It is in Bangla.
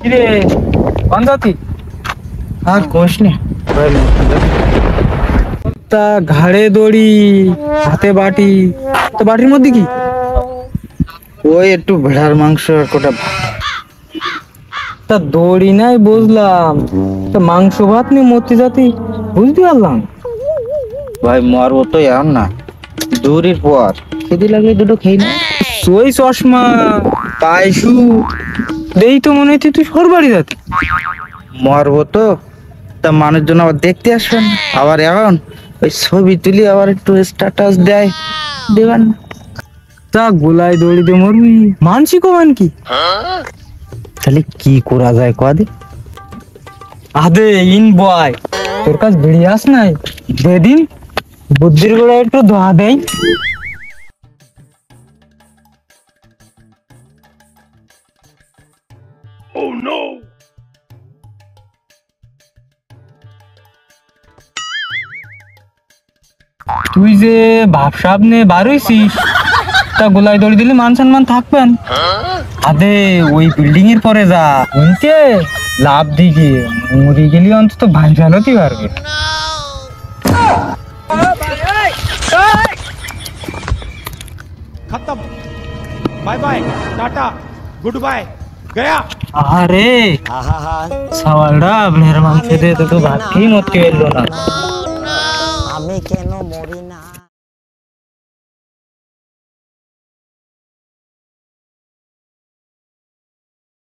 কিরে বান্দাতি আর কোশ নে তা ঘাড়ে দড়ি হাতে বাটি তো বাটির মধ্যে কি ওই একটু ভেড়ার মাংস আর কোটা তা দড়ি নাই বুঝলাম তো মাংস ভাত নিয়ে মতি জাতি বুঝতে পারলাম ভাই মারবো তো এখন না দূরের পর খেতে লাগলে দুটো খেয়ে না ওই চশমা পায়সু দেই তো মনে হচ্ছে তুই সরবারি জাতি মারবো তো তা মানুষজন আবার দেখতে আসবেন আবার এখন ওই ছবি তুলি আবার একটু স্ট্যাটাস দেয় দেবেন না। তা গোলায় দড়ি দিয়ে মরবি মানসি কমান কি তাহলে কি করা যায় কদে আদে ইন বয় তোর কাছে বিড়ি আস নাই বেদিন বুদ্ধির গোড়া একটু ধোয়া দেয় তুই যে ভাবসাব নে বারইছিস তা গোলায় দড়ি দিলে মান সম্মান থাকবেন আদে ওই বিল্ডিং এর পরে যা উনতে লাভ দিকে মরি গেলি অন্তত ভাইরাল হতে পারবে खत्म bye bye tata goodbye गया আরে সওয়ালটা আপনার মাংস দিয়ে তো ভাত খেয়ে মত এলো না আমি কেন মরি না